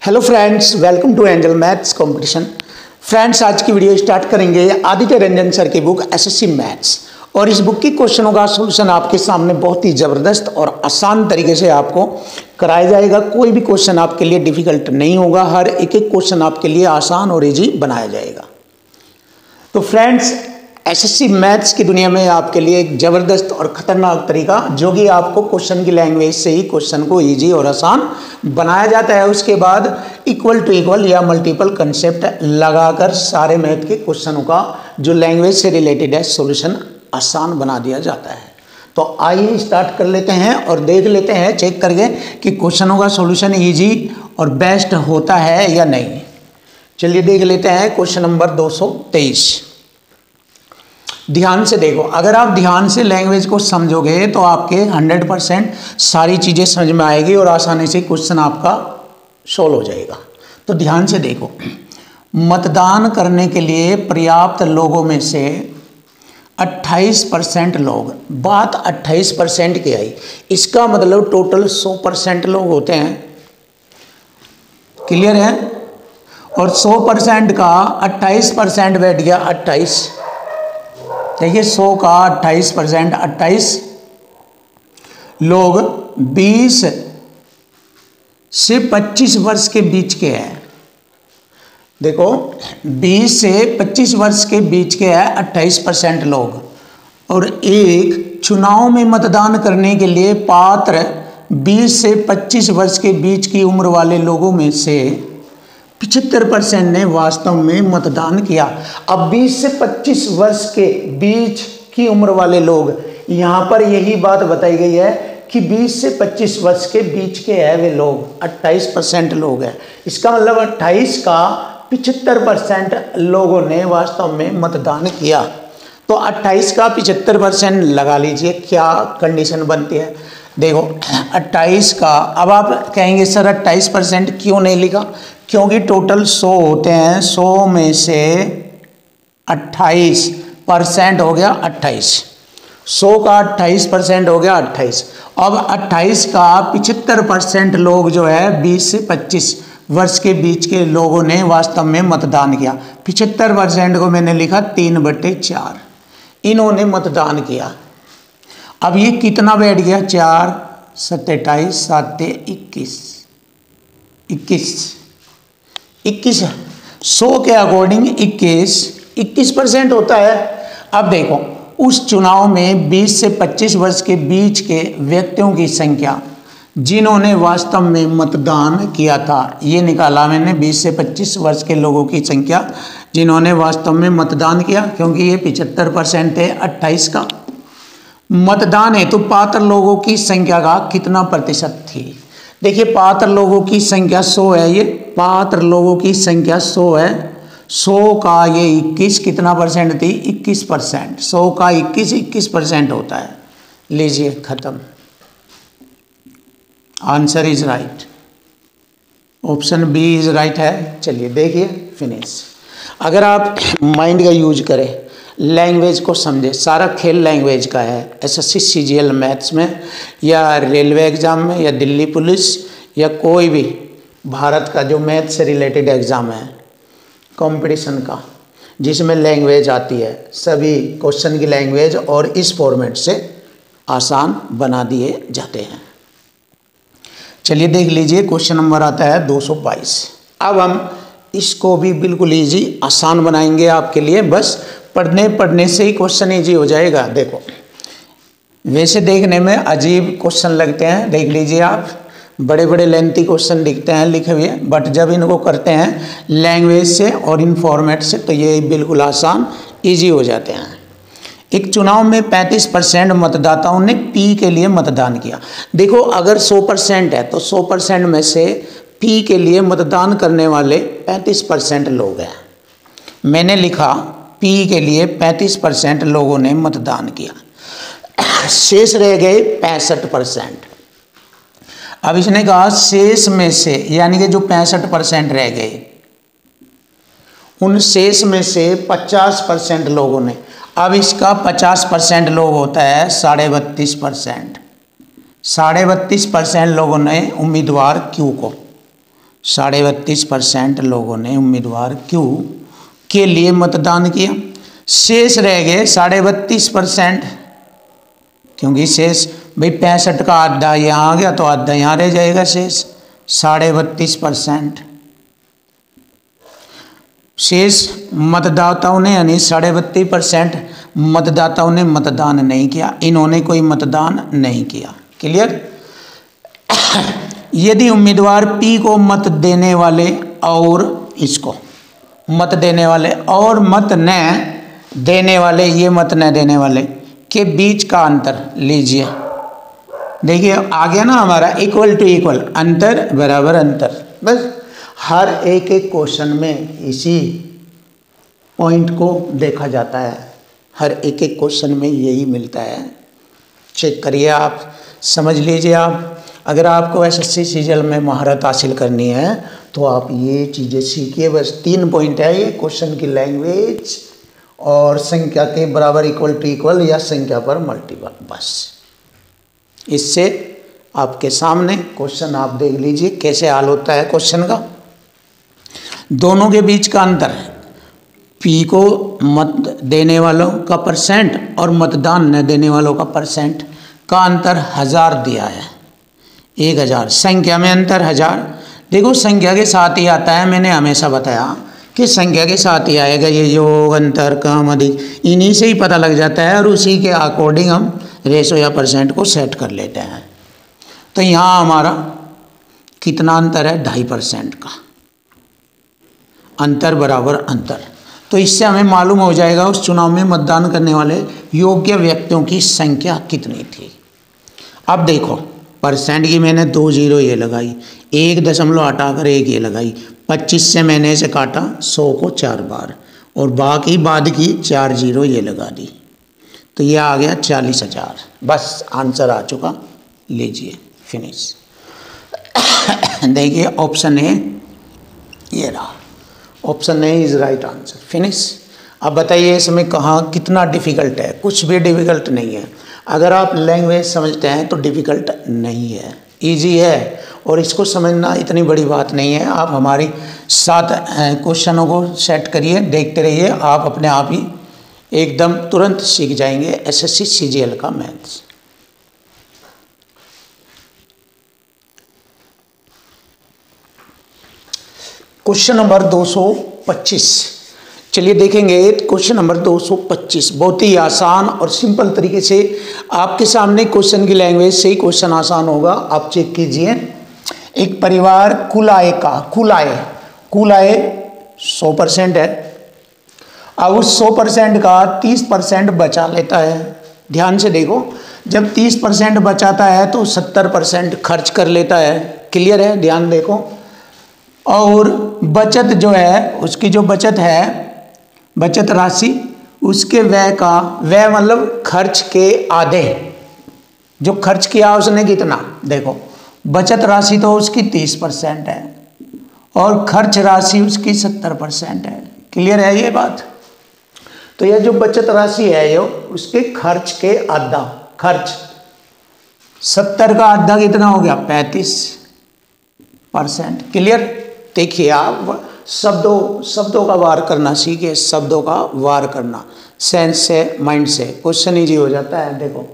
Hello friends, welcome to Angel maths competition. Friends, आज की video start करेंगे Aditya Ranjan sir की बुक एसएससी मैथ्स। और इस बुक की क्वेश्चनों का सॉल्यूशन आपके सामने बहुत ही ज़बरदस्त और आसान तरीके से आपको कराया जाएगा। कोई भी क्वेश्चन आपके लिए डिफिकल्ट नहीं होगा, हर एक एक क्वेश्चन आपके लिए आसान और इजी बनाया जाएगा। तो फ्रेंड्स, एसएससी मैथ्स की दुनिया में आपके लिए एक ज़बरदस्त और ख़तरनाक तरीका जो कि आपको क्वेश्चन की लैंग्वेज से ही क्वेश्चन को इजी और आसान बनाया जाता है। उसके बाद इक्वल टू इक्वल या मल्टीपल कंसेप्ट लगाकर सारे मैथ के क्वेश्चनों का जो लैंग्वेज से रिलेटेड है सॉल्यूशन आसान बना दिया जाता है। तो आइए स्टार्ट कर लेते हैं और देख लेते हैं चेक करके कि क्वेश्चनों का सॉल्यूशन इजी और बेस्ट होता है या नहीं। चलिए देख लेते हैं क्वेश्चन नंबर 223। ध्यान से देखो, अगर आप ध्यान से लैंग्वेज को समझोगे तो आपके 100% सारी चीज़ें समझ में आएगी और आसानी से क्वेश्चन आपका सॉल्व हो जाएगा। तो ध्यान से देखो, मतदान करने के लिए पर्याप्त लोगों में से 28% लोग, बात 28% की आई, इसका मतलब टोटल 100% लोग होते हैं। क्लियर है? और 100% का 28% बैठ गया 28। देखिए 100 का 28%, 28 लोग 20 से 25 वर्ष के बीच के हैं। देखो 20 से 25 वर्ष के बीच के हैं 28% लोग। और एक चुनाव में मतदान करने के लिए पात्र 20 से 25 वर्ष के बीच की उम्र वाले लोगों में से 75% ने वास्तव में मतदान किया। अब 20 से 25 वर्ष के बीच की उम्र वाले लोग, यहाँ पर यही बात बताई गई है कि 20 से 25 वर्ष के बीच के हैं वे लोग, 28% लोग हैं। इसका मतलब 28 का 75% लोगों ने वास्तव में मतदान किया। तो 28 का 75% लगा लीजिए, क्या कंडीशन बनती है। देखो 28 का, अब आप कहेंगे सर 28% क्यों नहीं लिखा? क्योंकि टोटल 100 होते हैं, 100 में से 28% हो गया 28। 100 का 28% हो गया 28। अब 28 का 75% लोग जो है 20 से 25 वर्ष के बीच के लोगों ने वास्तव में मतदान किया। 75% को मैंने लिखा 3/4, इन्होंने मतदान किया। अब ये कितना बैठ गया? 4 27 7 21 21 100 के अकॉर्डिंग 21% होता है। अब देखो उस चुनाव में 20 से 25 वर्ष के बीच के व्यक्तियों की संख्या जिन्होंने वास्तव में मतदान किया था, ये निकाला मैंने 20 से 25 वर्ष के लोगों की संख्या जिन्होंने वास्तव में मतदान किया, क्योंकि ये 75% है 28 का। मतदान हेतु पात्र लोगों की संख्या का कितना प्रतिशत थी? देखिए पात्र लोगों की संख्या 100 है, ये पात्र लोगों की संख्या 100 है। 100 का ये 21 कितना परसेंट थी? 21%। 100 का 21% होता है। लीजिए खत्म, answer is right, option B is right है। चलिए देखिए फिनिश। अगर आप माइंड का यूज करें, लैंग्वेज को समझे, सारा खेल लैंग्वेज का है। एसएससी सीजीएल मैथ्स में या रेलवे एग्ज़ाम में या दिल्ली पुलिस या कोई भी भारत का जो मैथ से रिलेटेड एग्ज़ाम है कंपटीशन का, जिसमें लैंग्वेज आती है, सभी क्वेश्चन की लैंग्वेज और इस फॉर्मेट से आसान बना दिए जाते हैं। चलिए देख लीजिए, क्वेश्चन नंबर आता है 222। अब हम इसको भी बिल्कुल ईजी आसान बनाएंगे आपके लिए, बस पढ़ने से ही क्वेश्चन इजी हो जाएगा। देखो वैसे देखने में अजीब क्वेश्चन लगते हैं, देख लीजिए आप, बड़े बड़े लेंथी क्वेश्चन दिखते हैं लिखे हुए, बट जब इनको करते हैं लैंग्वेज से और इन फॉर्मेट से तो ये बिल्कुल आसान इजी हो जाते हैं। एक चुनाव में 35% मतदाताओं ने पी के लिए मतदान किया। देखो अगर 100% है तो 100% में से पी के लिए मतदान करने वाले 35% लोग हैं। मैंने लिखा पी के लिए 35% लोगों ने मतदान किया, शेष रह गए 65%। अब इसने कहा शेष में से, यानी कि जो 65% रह गए, उन शेष में से 50% लोगों ने, अब इसका 50% लोग होता है 32.5%। 32.5% लोगों ने उम्मीदवार क्यू को 32.5% लोगों ने उम्मीदवार क्यों के लिए मतदान किया। शेष रह गए 32.5%, क्योंकि शेष भाई 65 का आधा यहाँ आ गया तो आधा यहाँ रह जाएगा शेष 32.5%। शेष मतदाताओं ने यानी 32.5% मतदाताओं ने मतदान नहीं किया, इन्होंने कोई मतदान नहीं किया। क्लियर। यदि उम्मीदवार पी को मत देने वाले और इसको मत देने वाले और मत न देने वाले, ये मत न देने वाले के बीच का अंतर लीजिए। देखिए आ गया ना हमारा इक्वल टू इक्वल, अंतर बराबर अंतर। बस हर एक क्वेश्चन में इसी पॉइंट को देखा जाता है, हर एक क्वेश्चन में यही मिलता है। चेक करिए आप, समझ लीजिए आप। अगर आपको एसएससी सीजीएल में महारत हासिल करनी है तो आप ये चीज़ें सीखिए। बस 3 पॉइंट है ये, क्वेश्चन की लैंग्वेज और संख्या के बराबर इक्वल टू इक्वल या संख्या पर मल्टीपल। बस इससे आपके सामने क्वेश्चन आप देख लीजिए कैसे हल होता है क्वेश्चन का। दोनों के बीच का अंतर है, पी को मत देने वालों का परसेंट और मतदान न देने वालों का परसेंट का अंतर 1000 दिया है, 1000। संख्या में अंतर 1000। देखो संख्या के साथ ही आता है, मैंने हमेशा बताया कि संख्या के साथ ही आएगा ये योग अंतर कम अधिक, इन्हीं से ही पता लग जाता है और उसी के अकॉर्डिंग हम रेशो या परसेंट को सेट कर लेते हैं। तो यहाँ हमारा कितना अंतर है, 2.5% का अंतर बराबर अंतर। तो इससे हमें मालूम हो जाएगा उस चुनाव में मतदान करने वाले योग्य व्यक्तियों की संख्या कितनी थी। अब देखो परसेंट की मैंने 2 0 ये लगाई, 1 दशमलव हटाकर 1 ये लगाई, 25 से मैंने इसे काटा 100 को 4 बार और बाकी बाद की 4 0 ये लगा दी, तो ये आ गया 40,000। बस आंसर आ चुका, लीजिए फिनिश। देखिए ऑप्शन ए ये रहा, option A is right answer, finish. अब बताइए इसमें कहाँ कितना डिफ़िकल्ट है, कुछ भी डिफ़िकल्ट नहीं है। अगर आप लैंग्वेज समझते हैं तो डिफ़िकल्ट नहीं है, इजी है और इसको समझना इतनी बड़ी बात नहीं है। आप हमारी 7 क्वेश्चनों को सेट करिए, देखते रहिए, आप अपने आप ही एकदम तुरंत सीख जाएंगे एसएससी सीजीएल का मैथ्स। क्वेश्चन नंबर 225, चलिए देखेंगे क्वेश्चन नंबर 225। बहुत ही आसान और सिंपल तरीके से आपके सामने क्वेश्चन की लैंग्वेज से ही क्वेश्चन आसान होगा। आप चेक कीजिए। एक परिवार कुल आय 100% है। अब उस 100% का 30% बचा लेता है। ध्यान से देखो, जब 30% बचाता है तो 70% खर्च कर लेता है। क्लियर है, ध्यान देखो। और बचत जो है, उसकी जो बचत है, बचत राशि, उसके व्यय मतलब खर्च के आधे, जो खर्च किया उसने कितना, देखो बचत राशि तो उसकी 30% है और खर्च राशि उसकी 70% है। क्लियर है ये बात। तो यह जो बचत राशि है ये उसके खर्च के आधा, खर्च 70 का आधा कितना हो गया, 35%। क्लियर। देखिए आप शब्दों का वार करना सीखिए, शब्दों का वार करना, सेंस से, माइंड से, क्वेश्चन इजी हो जाता है। देखो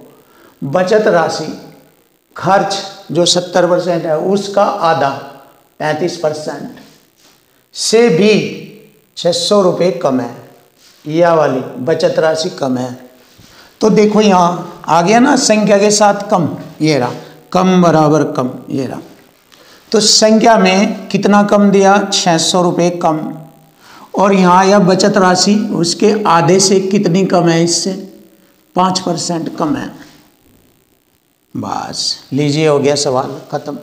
बचत राशि, खर्च जो 70% है उसका आधा 35% से भी 600 रुपये कम है, यह वाली बचत राशि कम है। तो देखो यहाँ आ गया ना संख्या के साथ कम, ये रहा कम बराबर कम, ये रहा। तो संख्या में कितना कम दिया, 600 रुपये कम। और यहाँ यह बचत राशि उसके आधे से कितनी कम है, इससे 5% कम है। बस लीजिए, हो गया सवाल खत्म,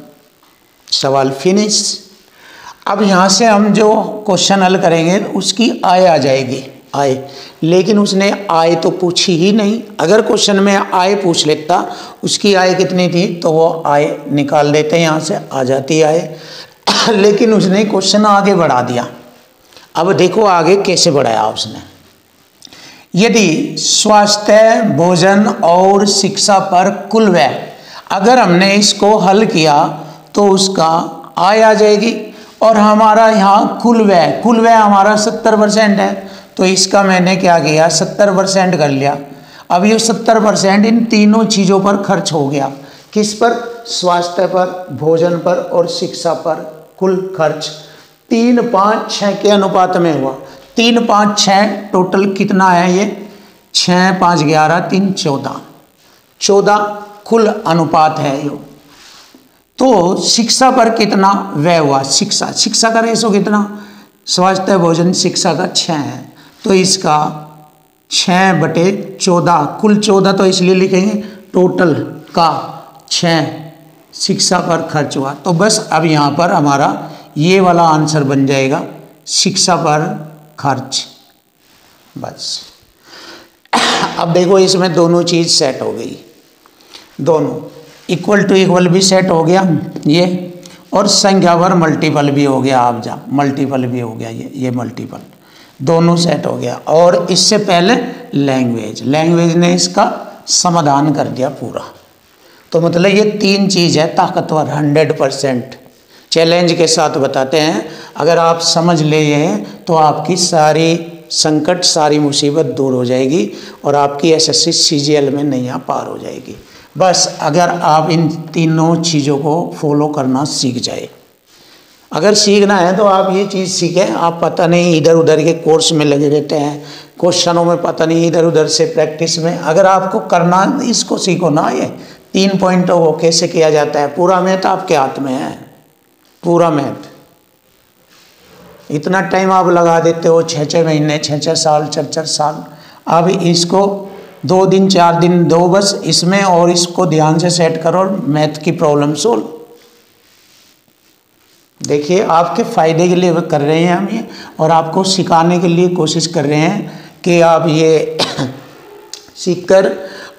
सवाल फिनिश। अब यहाँ से हम जो क्वेश्चन हल करेंगे उसकी आय आ जाएगी, आय। लेकिन उसने आय तो पूछी ही नहीं। अगर क्वेश्चन में आय पूछ लेता उसकी आय कितनी थी तो वो आय निकाल देते, यहाँ से आ जाती आय। लेकिन उसने क्वेश्चन आगे बढ़ा दिया। अब देखो आगे कैसे बढ़ाया उसने। यदि स्वास्थ्य, भोजन और शिक्षा पर कुल व्यय, अगर हमने इसको हल किया तो उसका आय आ जाएगी और हमारा यहाँ कुल व्यय हमारा 70% है, तो इसका मैंने क्या किया 70% कर लिया। अब ये 70% इन तीनों चीज़ों पर खर्च हो गया। किस पर? स्वास्थ्य पर, भोजन पर और शिक्षा पर। कुल खर्च 3-5-6 के अनुपात में हुआ। 3-5-6 टोटल कितना है ये? 6-5-11 3 14 14 कुल अनुपात है ये। तो शिक्षा पर कितना व्यय हुआ? शिक्षा का रेशो कितना? स्वास्थ्य भोजन शिक्षा का 6 है, तो इसका 6/14 कुल 14 तो इसलिए लिखेंगे टोटल का 6 शिक्षा पर खर्च हुआ। तो बस अब यहाँ पर हमारा ये वाला आंसर बन जाएगा शिक्षा पर खर्च। बस अब देखो इसमें दोनों चीज़ सेट हो गई, दोनों इक्वल टू इक्वल भी सेट हो गया ये, और संख्या पर मल्टीपल भी हो गया। आप जा मल्टीपल भी हो गया, ये मल्टीपल दोनों सेट हो गया। और इससे पहले लैंग्वेज ने इसका समाधान कर दिया पूरा। तो मतलब ये 3 चीज़ है ताकतवर 100%। चैलेंज के साथ बताते हैं, अगर आप समझ ले ये तो आपकी सारी संकट सारी मुसीबत दूर हो जाएगी और आपकी एसएससी सीजीएल में नैया पार हो जाएगी। बस अगर आप इन तीनों चीज़ों को फॉलो करना सीख जाए। अगर सीखना है तो आप ये चीज़ सीखें। आप पता नहीं इधर उधर के कोर्स में लगे रहते हैं, क्वेश्चनों में पता नहीं इधर उधर से प्रैक्टिस में। अगर आपको करना इसको सीखो ना, ये 3 पॉइंटों को कैसे किया जाता है। पूरा मैथ आपके हाथ में है, पूरा मैथ। इतना टाइम आप लगा देते हो, 6-6 महीने 6-6 साल 4-4 साल। अब इसको 2 दिन 4 दिन दो बस इसमें, और इसको ध्यान से सेट करो, मैथ की प्रॉब्लम सोल्व। देखिए आपके फ़ायदे के लिए कर रहे हैं हम ये, और आपको सिखाने के लिए कोशिश कर रहे हैं कि आप ये सीखकर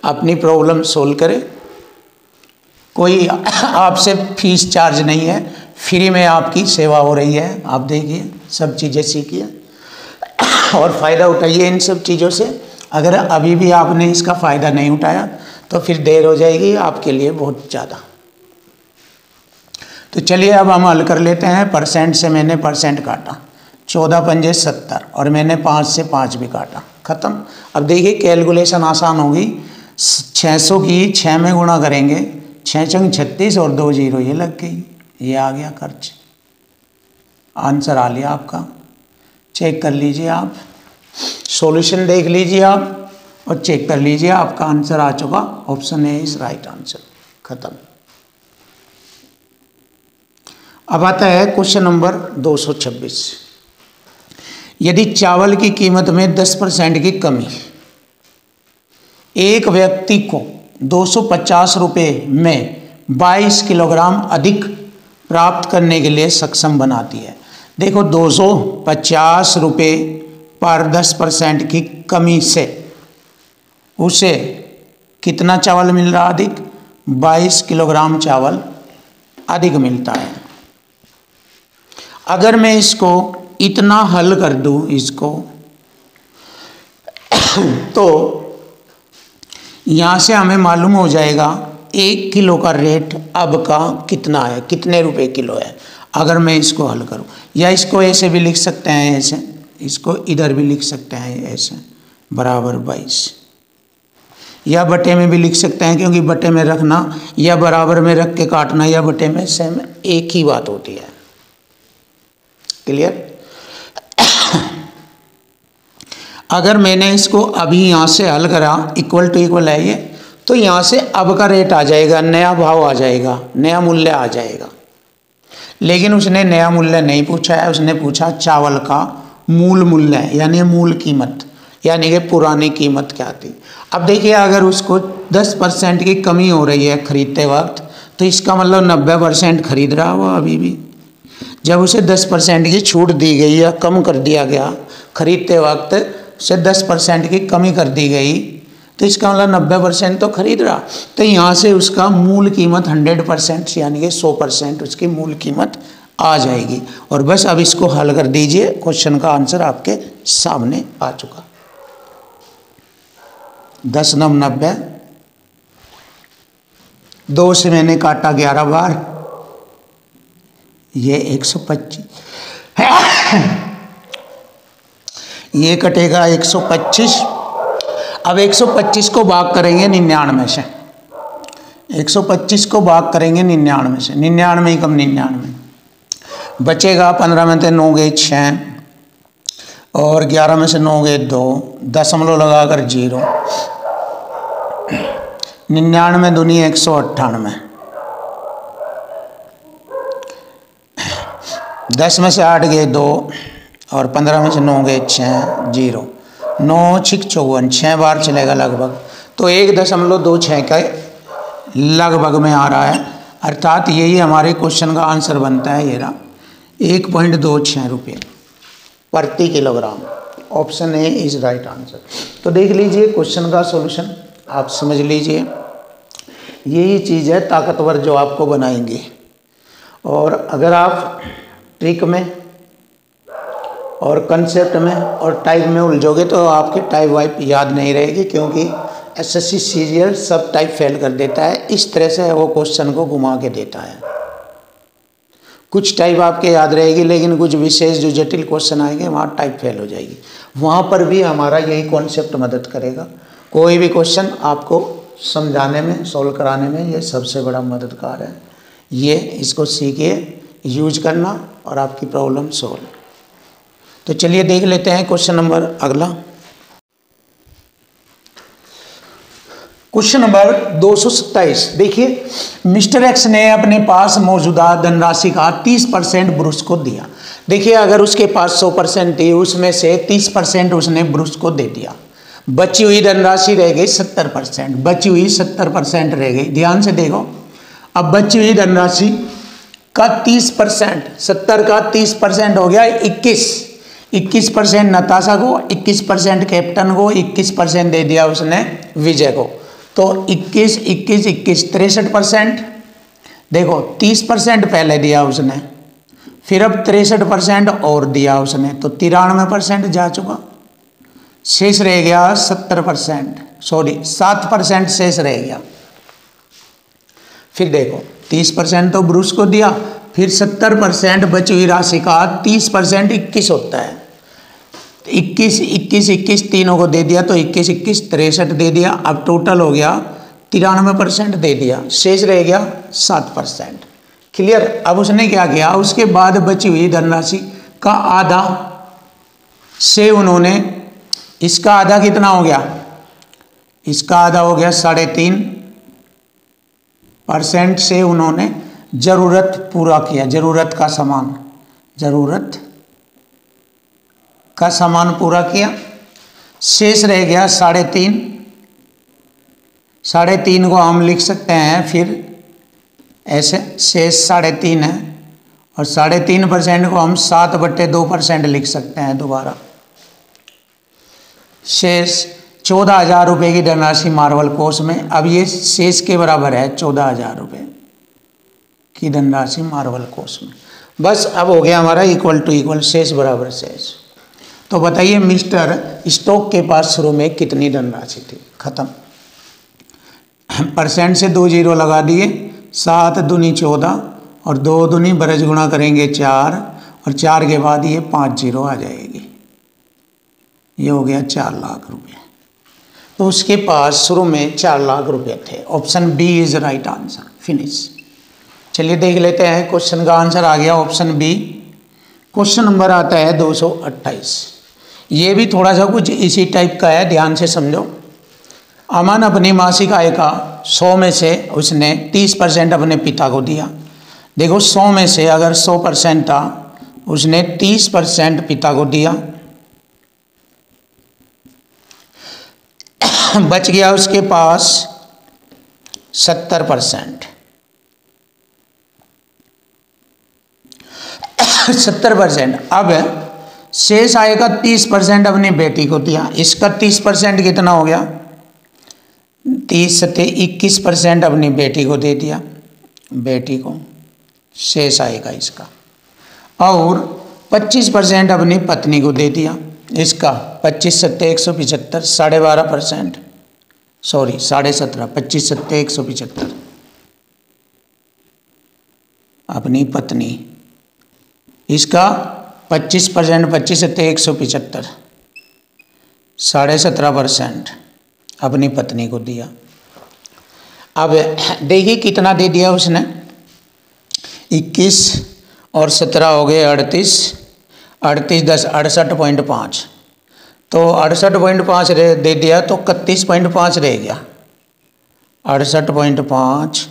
अपनी प्रॉब्लम सोल्व करें। कोई आपसे फीस चार्ज नहीं है, फ्री में आपकी सेवा हो रही है। आप देखिए सब चीज़ें सीखिए और फ़ायदा उठाइए इन सब चीज़ों से। अगर अभी भी आपने इसका फ़ायदा नहीं उठाया तो फिर देर हो जाएगी आपके लिए बहुत ज़्यादा। तो चलिए अब हम हल कर लेते हैं। परसेंट से मैंने परसेंट काटा, 14×5 = 70, और मैंने 5 से 5 भी काटा, ख़त्म। अब देखिए कैलकुलेशन आसान होगी। 600 की 6 में गुणा करेंगे, 6×6 = 36 और 2 0 ये लग गई। ये आ गया खर्च। आंसर आ लिया आपका। चेक कर लीजिए आप, सॉल्यूशन देख लीजिए आप और चेक कर लीजिए, आपका आंसर आ चुका। Option A is right answer. खत्म। अब आता है क्वेश्चन नंबर 226। यदि चावल की कीमत में 10% की कमी एक व्यक्ति को 250 रुपये में 22 किलोग्राम अधिक प्राप्त करने के लिए सक्षम बनाती है। देखो 250 रुपये पर 10% की कमी से उसे कितना चावल मिल रहा अधिक? 22 किलोग्राम चावल अधिक मिलता है। अगर मैं इसको इतना हल कर दूं इसको तो यहाँ से हमें मालूम हो जाएगा 1 किलो का रेट अब का कितना है, कितने रुपए किलो है। अगर मैं इसको हल करूं, या इसको ऐसे भी लिख सकते हैं, ऐसे इसको इधर भी लिख सकते हैं ऐसे बराबर 22, या बटे में भी लिख सकते हैं, क्योंकि बटे में रखना या बराबर में रख के काटना या बटे में सेम एक ही बात होती है। क्लियर? अगर मैंने इसको अभी यहाँ से हल करा, इक्वल टू इक्वल है ये, तो यहाँ से अब का रेट आ जाएगा, नया भाव आ जाएगा, नया मूल्य आ जाएगा। लेकिन उसने नया मूल्य नहीं पूछा है, उसने पूछा चावल का मूल मूल्य, यानी मूल कीमत, यानी कि पुरानी कीमत क्या थी। अब देखिए अगर उसको 10% की कमी हो रही है खरीदते वक्त, तो इसका मतलब 90% खरीद रहा हो अभी भी। जब उसे 10% की छूट दी गई या कम कर दिया गया, खरीदते वक्त उसे 10% की कमी कर दी गई, तो इसका मतलब 90% तो खरीद रहा। तो यहाँ से उसका मूल कीमत 100% यानी कि 100% उसकी मूल कीमत आ जाएगी। और बस अब इसको हल कर दीजिए, क्वेश्चन का आंसर आपके सामने आ चुका। 10 9 90, 2 से मैंने काटा 11 बार, ये 125, ये कटेगा 125। अब 125 को भाग करेंगे 99 से, 125 को भाग करेंगे 99 से, 99 कम 99 बचेगा। 15 में से 9 गए 6 और 11 में से 9 गए 2, दशमलव लगाकर 0। 99 दूनी 198, 10 में से 8 गए 2 और 15 में से 9 गए 6, 0। 9 6 54, 6 बार चलेगा लगभग, तो 1.26 का लगभग में आ रहा है। अर्थात यही हमारे क्वेश्चन का आंसर बनता है। ये रहा 1.26 रुपये प्रति kilogram. Option A is right answer. तो देख लीजिए क्वेश्चन का सॉल्यूशन, आप समझ लीजिए। यही चीज़ है ताकतवर जो आपको बनाएंगे। और अगर आप ट्रिक में और कंसेप्ट में और टाइप में उलझोगे तो आपकी टाइप वाइप याद नहीं रहेगी, क्योंकि एसएससी सीजीएल सब टाइप फेल कर देता है। इस तरह से वो क्वेश्चन को घुमा के देता है। कुछ टाइप आपके याद रहेगी, लेकिन कुछ विशेष जो जटिल क्वेश्चन आएंगे वहाँ टाइप फेल हो जाएगी। वहाँ पर भी हमारा यही कॉन्सेप्ट मदद करेगा। कोई भी क्वेश्चन आपको समझाने में, सॉल्व कराने में ये सबसे बड़ा मददगार है। ये इसको सीखिए, यूज करना और आपकी प्रॉब्लम सॉल्व। तो चलिए देख लेते हैं क्वेश्चन नंबर अगला। Question number 227। देखिए, मिस्टर एक्स ने अपने पास मौजूदा धनराशि का 30% ब्रूस को दिया। देखिए, अगर उसके पास 100% थी, उसमें से 30% उसने ब्रूस को दे दिया। बची हुई धनराशि रह गई 70%, बची हुई 70% रह गई। ध्यान से देखो, अब बची हुई धनराशि का 30%, 70 का 30% हो गया 21% नताशा को, 21% कैप्टन को, 21% दे दिया उसने विजय को। तो 21, 21, 21, 63%। देखो 30% पहले दिया उसने, फिर अब 63% और दिया उसने, तो 93% जा चुका। शेष रह गया 70%, सॉरी 7% शेष रह गया। फिर देखो 30% तो ब्रूस को दिया, फिर 70% बची हुई राशि का 30% 21 होता है। 21, 21, 21 तीनों को दे दिया, तो 21, 21, 63 दे दिया। अब टोटल हो गया 93% दे दिया, शेष रह गया 7%। क्लियर। अब उसने क्या किया, उसके बाद बची हुई धनराशि का आधा से उन्होंने, इसका आधा कितना हो गया, इसका आधा हो गया 3.5% से उन्होंने जरूरत पूरा किया, जरूरत का सामान पूरा किया। शेष रह गया 3.5 को हम लिख सकते हैं फिर ऐसे, शेष 3.5 है, और 3.5% को हम 7/2% लिख सकते हैं दोबारा। शेष 14,000 रुपये की धनराशि मार्वल कोष में। अब ये शेष के बराबर है 14,000 रुपये की धनराशि मार्वल कोष में। बस अब हो गया हमारा इक्वल टू इक्वल, शेष बराबर शेष। तो बताइए मिस्टर स्टॉक के पास शुरू में कितनी धनराशि थी। खत्म। परसेंट से 2 जीरो लगा दिए, 7 दूनी 14 और 2 दूनी बरस गुणा करेंगे 4, और 4 के बाद ये 5 जीरो आ जाएगी। ये हो गया 4 लाख रुपये। तो उसके पास शुरू में 4 लाख रुपये थे। Option B is right answer. Finish. चलिए देख लेते हैं, क्वेश्चन का आंसर आ गया ऑप्शन बी। क्वेश्चन नंबर आता है 228। ये भी थोड़ा सा कुछ इसी टाइप का है, ध्यान से समझो। अमन अपनी मासिक आय का 100 में से उसने 30% अपने पिता को दिया। देखो 100 में से अगर 100% था, उसने 30% पिता को दिया, बच गया उसके पास 70%। 70%। अब शेष आएगा 30% अपनी बेटी को दिया। इसका 30% कितना हो गया, 30 से 21% अपनी बेटी को दे दिया, बेटी को शेष आएगा इसका। और 25% अपनी पत्नी को दे दिया, इसका 25 से 175, 12.5%, सॉरी 17.5, 25 से 175 अपनी पत्नी इसका 25%, 25 से 175, 17.5% अपनी पत्नी को दिया। अब देखिए कितना दे दिया उसने, 21 और 17 हो गए 38, 38 10 68.5, तो 68.5 दे दिया तो 31.5 रह गया। 68.5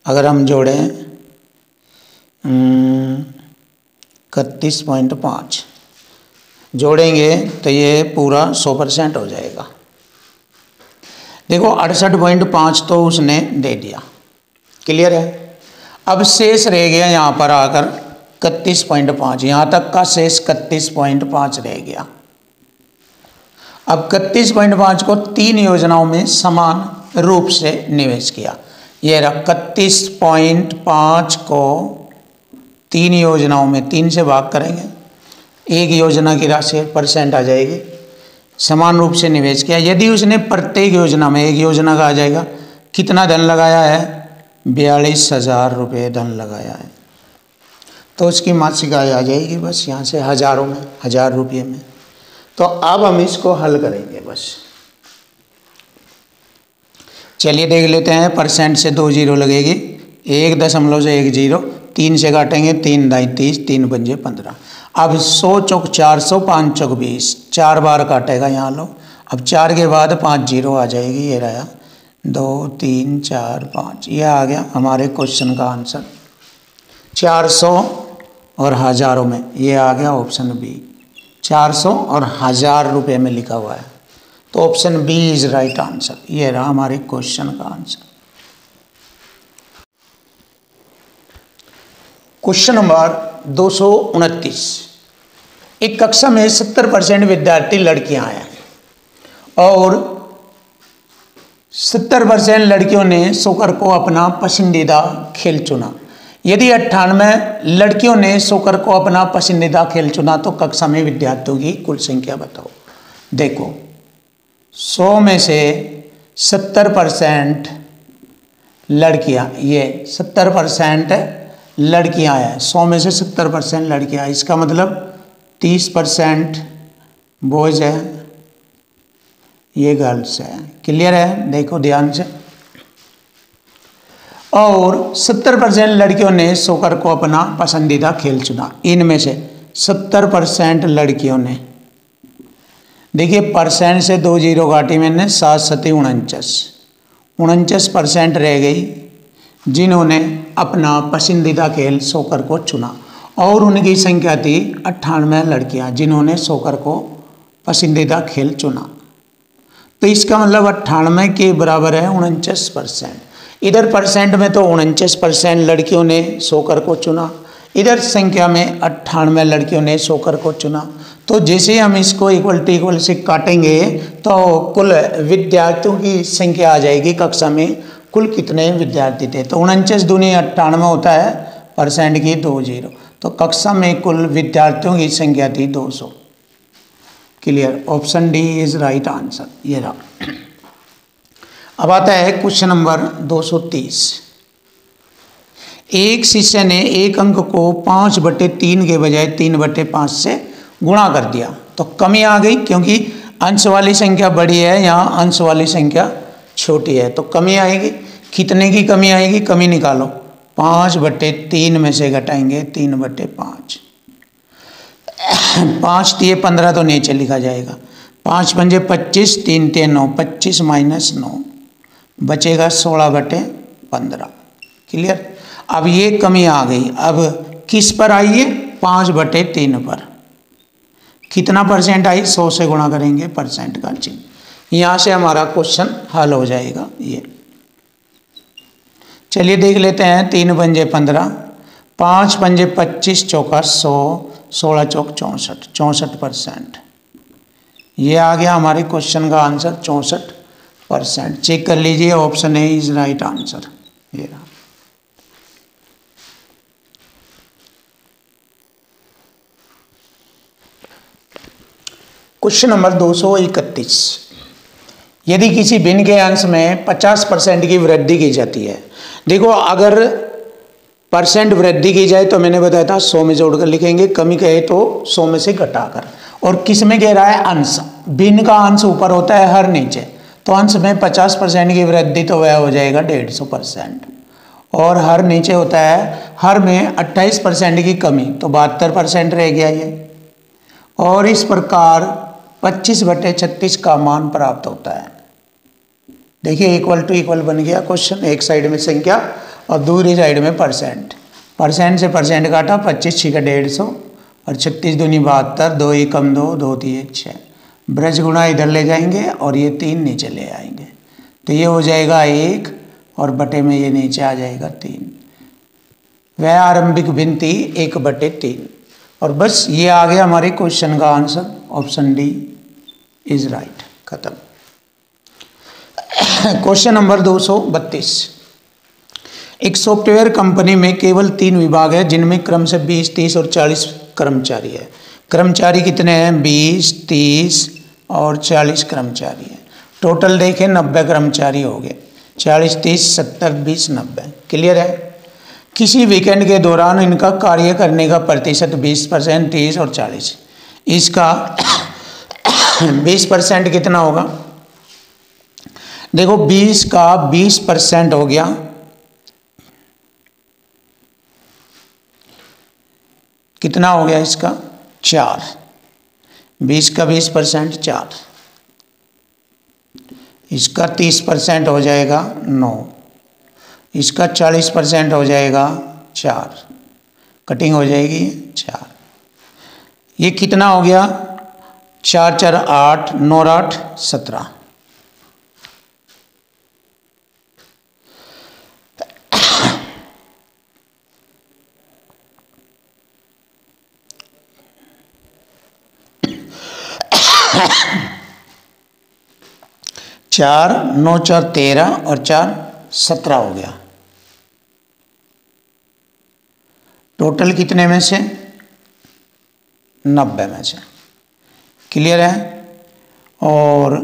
अगर हम जोड़ें 31.5 जोड़ेंगे तो ये पूरा 100% हो जाएगा। देखो 68.5 तो उसने दे दिया, क्लियर है। अब शेष रह गया यहाँ पर आकर 31.5, यहाँ तक का शेष 31.5 रह गया। अब 31.5 को 3 योजनाओं में समान रूप से निवेश किया। यह रहा 31.5 को 3 योजनाओं में 3 से भाग करेंगे, एक योजना की राशि % आ जाएगी। समान रूप से निवेश किया। यदि उसने प्रत्येक योजना में, एक योजना का आ जाएगा, कितना धन लगाया है, 42,000 रुपये धन लगाया है, तो उसकी मासिक आय आ जाएगी बस यहाँ से हज़ारों में, 1000 रुपये में। तो अब हम इसको हल करेंगे बस। चलिए देख लेते हैं। % से 2 जीरो लगेगी, 1 से 1 जीरो, 3 से काटेंगे 3 दाई 30, 3 पंजे 15। अब 100 चौक 400, 5 चौक 20, 4 बार काटेगा यहाँ लो। अब 4 के बाद 5 जीरो आ जाएगी, ये रहा 2 3 4 5, ये आ गया हमारे क्वेश्चन का आंसर। 400 और हज़ारों में, ये आ गया ऑप्शन बी। 400 और 1000 रुपये में लिखा हुआ है, तो option B is right answer. ये रहा हमारे क्वेश्चन का आंसर। Question number 229। एक कक्षा में 70% विद्यार्थी लड़कियां हैं और 70% लड़कियों ने सोकर को अपना पसंदीदा खेल चुना। यदि 98 लड़कियों ने सोकर को अपना पसंदीदा खेल चुना तो कक्षा में विद्यार्थियों की कुल संख्या बताओ। देखो 100 में से 70% लड़कियां, ये 70% लड़कियां हैं। 100 में से 70% लड़कियां, इसका मतलब 30% बॉयज है, ये गर्ल्स है। क्लियर है, देखो ध्यान से। और 70% लड़कियों ने सोकर को अपना पसंदीदा खेल चुना। इनमें से 70% लड़कियों ने, देखिए % से 2 जीरो काटी मैंने, 7 7 49% रह गई जिन्होंने अपना पसंदीदा खेल सोकर को चुना। और उनकी संख्या थी 98 लड़कियां जिन्होंने सोकर को पसंदीदा खेल चुना। तो इसका मतलब 98 के बराबर है 49%। इधर % में तो 49% लड़कियों ने सोकर को चुना, इधर संख्या में 98 लड़कियों ने सोकर को चुना। तो जैसे हम इसको इक्वल से काटेंगे तो कुल विद्यार्थियों की संख्या आ जाएगी कक्षा में कुल कितने विद्यार्थी थे। तो 49 दूनी 98 होता है, % की 2 जीरो, तो कक्षा में कुल विद्यार्थियों की संख्या थी 200। Clear, option D is right answer. ये रहा। अब आता है क्वेश्चन नंबर 230। एक शिष्य ने एक अंक को 5/3 के बजाय 3/5 से गुणा कर दिया, तो कमी आ गई क्योंकि अंश वाली संख्या बड़ी है, यहाँ अंश वाली संख्या छोटी है, तो कमी आएगी। कितने की कमी आएगी, कमी निकालो। 5/3 में से घटाएंगे 3/5। 5 दिए 15 तो नीचे लिखा जाएगा। 5 पंजे 25, 3 3 9, 25 माइनस 9 बचेगा 16/15। क्लियर। अब ये कमी आ गई, अब किस पर आई है, 5/3 पर। कितना % आई, 100 से गुणा करेंगे, % का चिन्ह। यहाँ से हमारा क्वेश्चन हल हो जाएगा। ये चलिए देख लेते हैं। 3 पंजे 15, 5 पंजे 25 चौका 100, 16 चौक 64, 64%। ये आ गया हमारे क्वेश्चन का आंसर 64%। चेक कर लीजिए, option A is right answer. ये रहा। Question number 231। यदि किसी भिन्न के अंश में 50% की वृद्धि की जाती है। देखो अगर परसेंट वृद्धि की जाए तो मैंने बताया था 100 में जोड़कर लिखेंगे, कमी कहे तो 100 में से घटाकर। और किस में कह रहा है? अंश। भिन्न का अंश ऊपर होता है, हर नीचे। तो अंश में 50% की वृद्धि तो वह हो जाएगा 150%। और हर नीचे होता है, हर में 28% की कमी तो 72% रह गया ये। और इस प्रकार 25/36 का मान प्राप्त होता है। देखिए इक्वल टू इक्वल बन गया क्वेश्चन, एक साइड में संख्या और दूसरी साइड में परसेंट। परसेंट से परसेंट काटा, 25 6 का 150 और 36 दूनी 72, 2 एकम 2, 2 3 6। ब्रज गुणा इधर ले जाएंगे और ये 3 नीचे ले आएंगे तो ये हो जाएगा 1 और बटे में ये नीचे आ जाएगा 3। वह आरंभिक भिन्नति 1/3। और बस ये आ गया हमारे क्वेश्चन का answer. Option D is right. खत्म। Question number 232। एक सॉफ्टवेयर कंपनी में केवल 3 विभाग है जिनमें क्रम से 20, 30 और 40 कर्मचारी है। कर्मचारी कितने हैं? 20, 30 और 40 कर्मचारी हैं। टोटल देखें 90 कर्मचारी हो गए। 40, 30, 70, 20, 90। क्लियर है? किसी वीकेंड के दौरान इनका कार्य करने का प्रतिशत 20%, 30 और 40। इसका 20% कितना होगा? देखो 20 का 20% हो गया, कितना हो गया इसका? 4। 20 का 20% 4। इसका 30% हो जाएगा 9। इसका 40% हो जाएगा 4। कटिंग हो जाएगी 4। ये कितना हो गया? 4 4 8, 9 8 17। चार 9 4 13 और 4 17 हो गया। टोटल कितने में से? 90 में से। क्लियर है? और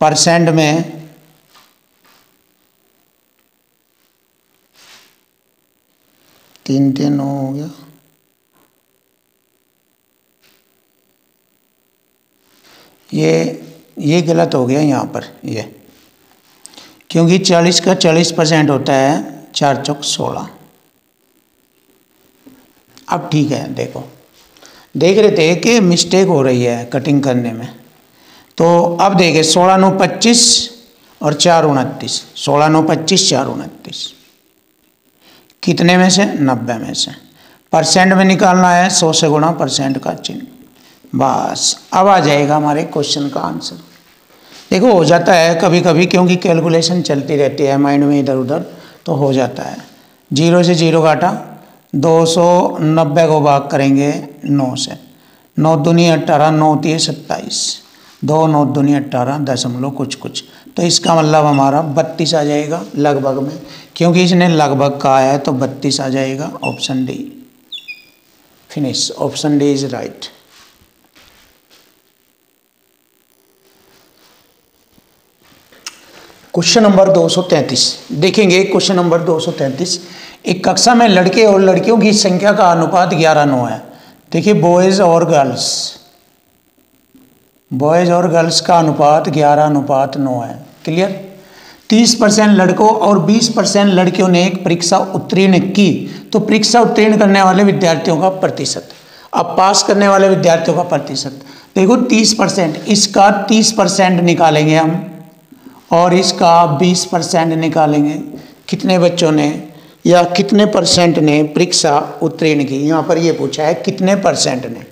परसेंट में 3 3 9 हो गया। ये गलत हो गया यहाँ पर, ये क्योंकि 40 का 40% होता है 4 चौक 16। अब ठीक है, देखो देख रहे थे कि मिस्टेक हो रही है कटिंग करने में। तो अब देखें 16 9 25 और 4 29। 16 9 25 4 29 कितने में से? 90 में से। परसेंट में निकालना है, 100 से गुणा परसेंट का चिन्ह। बस अब आ जाएगा हमारे क्वेश्चन का आंसर। देखो हो जाता है कभी कभी, क्योंकि कैलकुलेशन चलती रहती है माइंड में इधर उधर, तो हो जाता है। 0 से 0 काटा, 290 को भाग करेंगे 9 से। 9 दूनी 18, 9 3 27, 2 9 दूनी 18 दशमलव कुछ। तो इसका मतलब हमारा 32 आ जाएगा लगभग में, क्योंकि इसने लगभग कहा है तो 32 आ जाएगा। Option D finish. Option D is right. Question number 233 देखेंगे। Question number 233। एक कक्षा में लड़के और लड़कियों की संख्या का अनुपात 11:9 है। देखिए बॉयज़ और गर्ल्स का अनुपात 11:9 है। क्लियर? 30% लड़कों और 20% लड़कियों ने एक परीक्षा उत्तीर्ण की, तो परीक्षा उत्तीर्ण करने वाले विद्यार्थियों का प्रतिशत। अब पास करने वाले विद्यार्थियों का प्रतिशत देखो 30%, इसका 30% निकालेंगे हम और इसका 20% निकालेंगे। कितने बच्चों ने या कितने परसेंट ने परीक्षा उत्तीर्ण की, यहाँ पर ये पूछा है कितने परसेंट ने।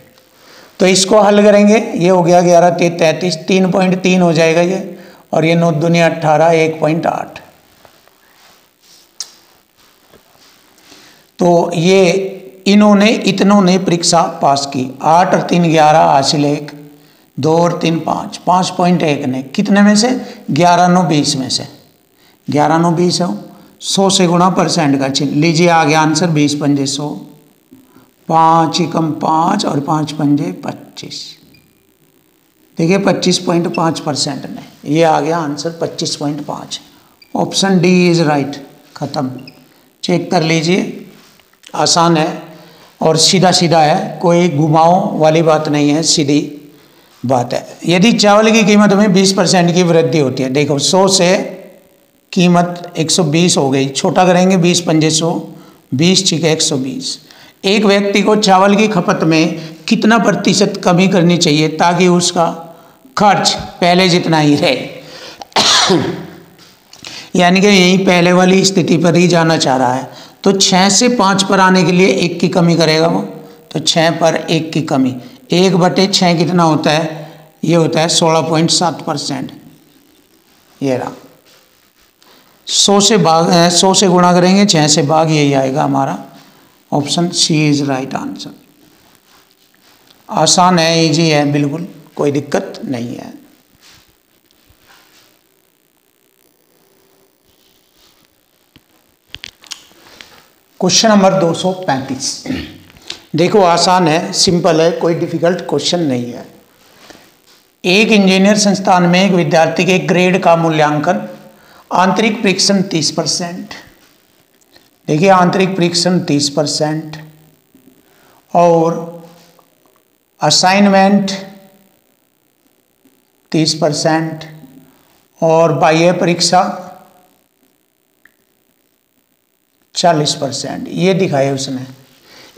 तो इसको हल करेंगे, ये हो गया 11 3 33, 3.3 हो जाएगा ये, और ये 9 दूनी 18, 1.8। तो ये इतनों ने परीक्षा पास की। 8 और 3 11 हासिल 1, 2 और 3 5, 5.1 ने कितने में से? 11 9 20 में से। 11 9 20 हो, 100 से गुणा परसेंट का चिन्ह लीजिए, आ गया आंसर 20 पंजे 100, 5 एकम 5 और 5 पंजे 25। देखिए 25.5% ने, ये आ गया answer 25.5। Option D is right. खत्म। चेक कर लीजिए आसान है और सीधा सीधा है, कोई घुमाव वाली बात नहीं है, सीधी बात है। यदि चावल की कीमत में 20% की वृद्धि होती है, देखो 100 से कीमत 120 हो गई, छोटा करेंगे 20 पंजे 100, 20 छिके 120। एक व्यक्ति को चावल की खपत में कितना प्रतिशत कमी करनी चाहिए ताकि उसका खर्च पहले जितना ही रहे। यानी कि यही पहले वाली स्थिति पर ही जाना चाह रहा है। तो 6 से 5 पर आने के लिए 1 की कमी करेगा वो, तो 6 पर 1 की कमी, 1/6 कितना होता है, ये होता है 16.7%। ये रहा, 100 से गुणा करेंगे, 6 से भाग, यही आएगा हमारा option C is right answer. आसान है, इजी है, बिल्कुल कोई दिक्कत नहीं है। क्वेश्चन नंबर 235, देखो आसान है, सिंपल है, कोई डिफिकल्ट क्वेश्चन नहीं है। एक इंजीनियर संस्थान में एक विद्यार्थी के ग्रेड का मूल्यांकन आंतरिक परीक्षण 30%, देखिए आंतरिक परीक्षण 30% और असाइनमेंट 30% और बाह्य परीक्षा 40%, ये दिखाए उसने।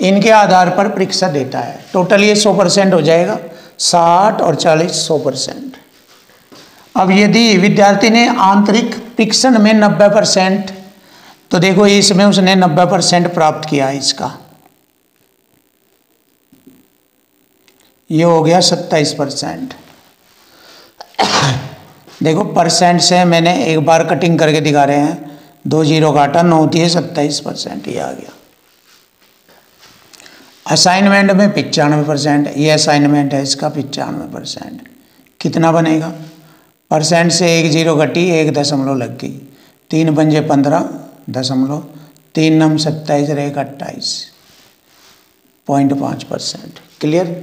इनके आधार पर परीक्षा देता है, टोटल ये 100% हो जाएगा, 60 और 40 100%। अब यदि विद्यार्थी ने आंतरिक परीक्षण में 90%, तो देखो इसमें उसने 90% प्राप्त किया है, इसका ये हो गया 27%। देखो परसेंट से मैंने एक बार कटिंग करके दिखा रहे हैं, 2 जीरो काटा, 9 होती है 27%, ये आ गया। असाइनमेंट में 95%, ये असाइनमेंट है, इसका 95%, कितना बनेगा, परसेंट से 1 जीरो घटी, 1 दशमलव लग गई, 3 पंजे 15 दशमलव, 3 नम 27, 1 28.5%, क्लियर।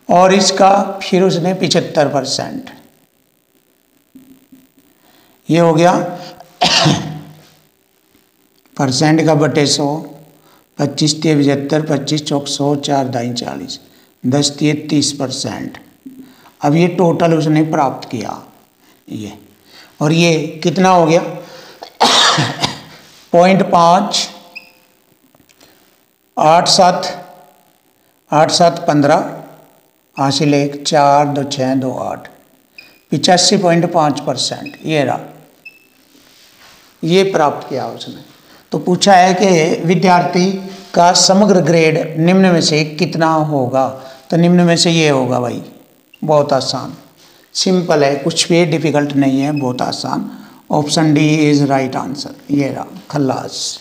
और इसका फिर उसने 75%, ये हो गया परसेंट का बटे 100, 25 × 75, 25 चौक 100, 4 दाई 40, 10 × 30%। अब ये टोटल उसने प्राप्त किया ये, और ये कितना हो गया 0.5, 8 7 15 हासिल 1, 4 2 6 2 8, 85.5%, ये रहा, ये प्राप्त किया उसने। तो पूछा है कि विद्यार्थी का समग्र ग्रेड निम्न में से कितना होगा, तो निम्न में से ये होगा भाई, बहुत आसान, सिंपल है, कुछ भी डिफिकल्ट नहीं है, बहुत आसान। Option D is right answer, ये रहा, खल्लास।